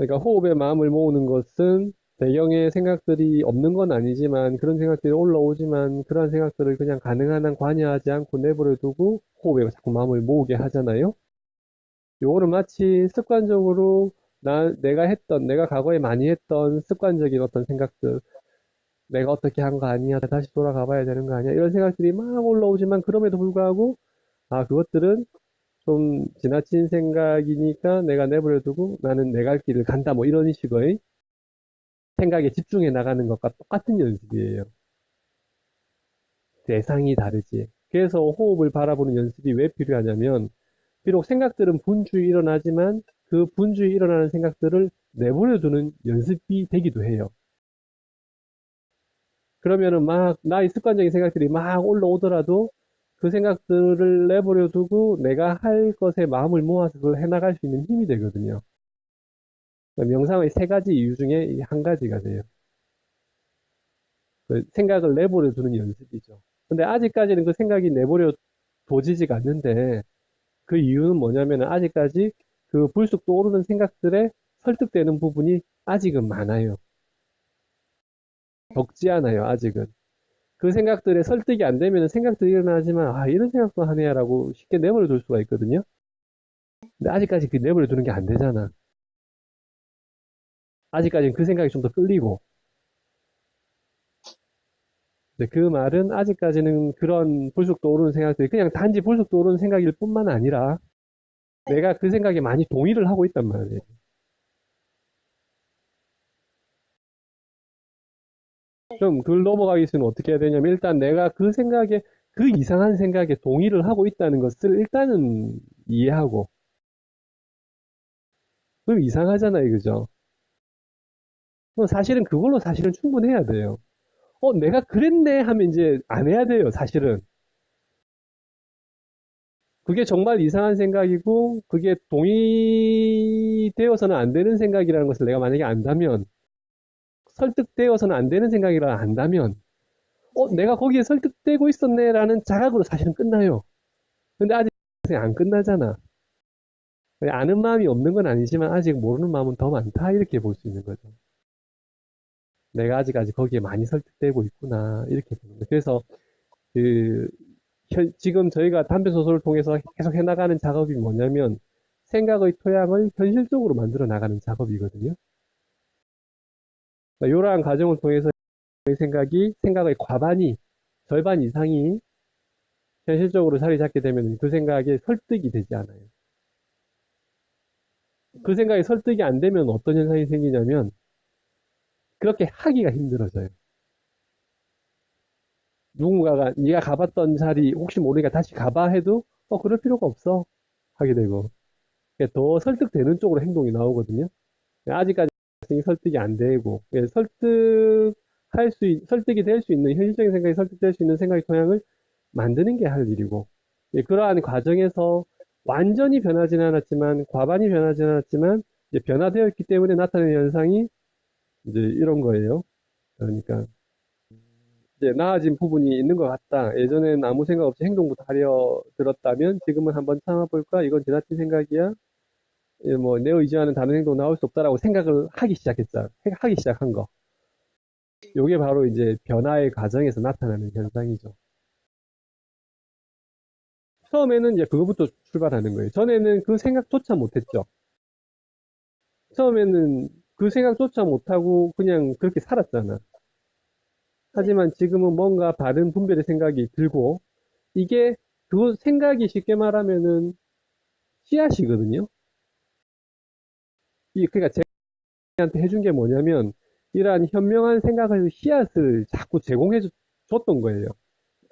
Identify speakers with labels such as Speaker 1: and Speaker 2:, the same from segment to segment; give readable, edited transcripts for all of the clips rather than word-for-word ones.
Speaker 1: 그러니까 호흡에 마음을 모으는 것은 배경에 생각들이 없는 건 아니지만 그런 생각들이 올라오지만 그러한 생각들을 그냥 가능한 한 관여하지 않고 내버려 두고 호흡에 자꾸 마음을 모으게 하잖아요. 요거는 마치 습관적으로 내가 과거에 많이 했던 습관적인 어떤 생각들, 내가 어떻게 한 거 아니야, 다시 돌아가 봐야 되는 거 아니야, 이런 생각들이 막 올라오지만 그럼에도 불구하고, 그것들은 좀 지나친 생각이니까 내가 내버려 두고 나는 내 갈 길을 간다, 뭐 이런 식의 생각에 집중해 나가는 것과 똑같은 연습이에요. 대상이 다르지. 그래서 호흡을 바라보는 연습이 왜 필요하냐면, 비록 생각들은 분주히 일어나지만 그 분주히 일어나는 생각들을 내버려 두는 연습이 되기도 해요. 그러면은 막 나의 습관적인 생각들이 막 올라오더라도 그 생각들을 내버려 두고 내가 할 것에 마음을 모아서 그걸 해나갈 수 있는 힘이 되거든요. 명상의 세 가지 이유 중에 이 한 가지가 돼요. 그 생각을 내버려 두는 연습이죠. 근데 아직까지는 그 생각이 내버려 둬지지가 않는데 그 이유는 뭐냐면 아직까지 그 불쑥 떠오르는 생각들에 설득되는 부분이 아직은 많아요. 적지 않아요, 아직은. 그 생각들에 설득이 안 되면 생각들이 일어나지만, 이런 생각도 하네라고 쉽게 내버려 둘 수가 있거든요. 근데 아직까지 그 내버려 두는 게 안 되잖아. 아직까지는 그 생각이 좀 더 끌리고. 근데 그 말은 아직까지는 그런 불쑥 떠오르는 생각들이 그냥 단지 불쑥 떠오르는 생각일 뿐만 아니라 내가 그 생각에 많이 동의를 하고 있단 말이에요. 그럼 그걸 넘어가기 위해서는 어떻게 해야 되냐면 일단 내가 그 생각에 그 이상한 생각에 동의를 하고 있다는 것을 일단은 이해하고 그럼 이상하잖아요, 그죠? 그럼 사실은 그걸로 사실은 충분해야 돼요. 내가 그랬네 하면 이제 안 해야 돼요, 사실은. 그게 정말 이상한 생각이고 그게 동의되어서는 안 되는 생각이라는 것을 내가 만약에 안다면 설득되어서는 안 되는 생각이라 안다면 내가 거기에 설득되고 있었네라는 자각으로 사실은 끝나요. 근데 아직 안 끝나잖아. 아는 마음이 없는 건 아니지만 아직 모르는 마음은 더 많다 이렇게 볼 수 있는 거죠. 내가 아직까지 거기에 많이 설득되고 있구나 이렇게 보는 거예요. 그래서 그 지금 저희가 단편 소설을 통해서 계속 해나가는 작업이 뭐냐면 생각의 토양을 현실적으로 만들어 나가는 작업이거든요. 이러한 과정을 통해서 생각의 과반이 절반 이상이 현실적으로 자리 잡게 되면 그 생각에 설득이 되지 않아요. 그 생각에 설득이 안 되면 어떤 현상이 생기냐면 그렇게 하기가 힘들어져요. 누군가가 네가 가봤던 자리 혹시 모르니까 다시 가봐 해도 그럴 필요가 없어 하게 되고 더 설득되는 쪽으로 행동이 나오거든요. 아직까지 설득이 안 되고 설득이 될 수 있는 현실적인 생각이 설득될 수 있는 생각의 토양을 만드는 게 할 일이고 그러한 과정에서 완전히 변하지는 않았지만 과반이 변하지는 않았지만 이제 변화되었기 때문에 나타나는 현상이 이제 이런 거예요. 그러니까 이제 나아진 부분이 있는 것 같다. 예전에는 아무 생각 없이 행동부터 하려 들었다면 지금은 한번 참아볼까? 이건 지나친 생각이야. 뭐 내 의지와는 다른 행동 나올 수 없다라고 생각을 하기 시작했죠. 하기 시작한 거. 요게 바로 이제 변화의 과정에서 나타나는 현상이죠. 처음에는 이제 그거부터 출발하는 거예요. 전에는 그 생각조차 못했죠. 처음에는 그 생각조차 못하고 그냥 그렇게 살았잖아. 하지만 지금은 뭔가 다른 분별의 생각이 들고 이게 그 생각이 쉽게 말하면은 씨앗이거든요. 그러니까 제한테 해준 게 뭐냐면 이러한 현명한 생각을 씨앗을 자꾸 제공해 줬던 거예요.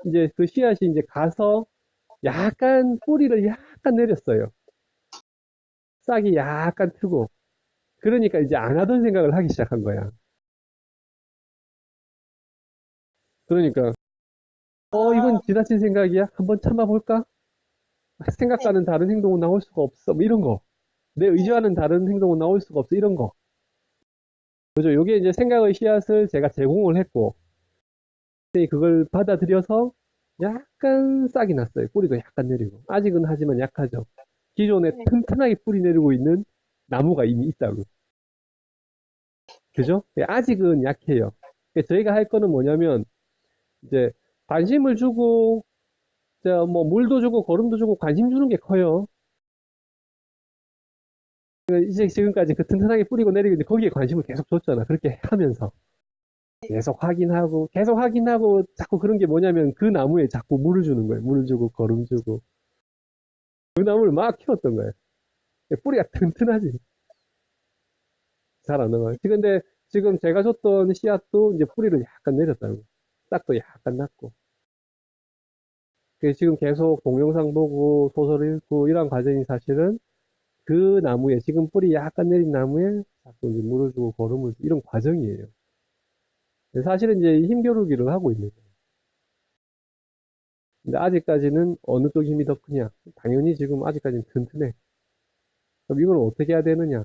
Speaker 1: 이제 그 씨앗이 이제 가서 약간 뿌리를 약간 내렸어요. 싹이 약간 트고 그러니까 이제 안 하던 생각을 하기 시작한 거야. 그러니까 이건 지나친 생각이야. 한번 참아볼까? 생각과는 다른 행동은 나올 수가 없어. 뭐 이런 거. 내 의지와는 다른 행동은 나올 수가 없어. 이런 거. 그죠? 요게 이제 생각의 씨앗을 제가 제공을 했고, 그걸 받아들여서 약간 싹이 났어요. 뿌리도 약간 내리고. 아직은 하지만 약하죠. 기존에 튼튼하게 뿌리 내리고 있는 나무가 이미 있다고. 그죠? 아직은 약해요. 저희가 할 거는 뭐냐면, 이제, 관심을 주고, 뭐, 물도 주고, 거름도 주고, 관심 주는 게 커요. 이제 지금까지 그 튼튼하게 뿌리고 내리고, 이제 거기에 관심을 계속 줬잖아. 그렇게 하면서. 계속 확인하고, 자꾸 그런 게 뭐냐면, 그 나무에 자꾸 물을 주는 거예요. 물을 주고, 거름 주고. 그 나무를 막 키웠던 거예요. 뿌리가 튼튼하지. 잘 안 나와요. 근데 지금 제가 줬던 씨앗도 이제 뿌리를 약간 내렸다고. 싹도 약간 났고. 지금 계속 동영상 보고 소설 읽고 이런 과정이 사실은 그 나무에, 지금 뿌리 약간 내린 나무에 자꾸 이제 물을 주고 거름을 주고 이런 과정이에요. 사실은 이제 힘겨루기를 하고 있는 거예요. 근데 아직까지는 어느 쪽 힘이 더 크냐? 당연히 지금 아직까지는 튼튼해. 그럼 이걸 어떻게 해야 되느냐?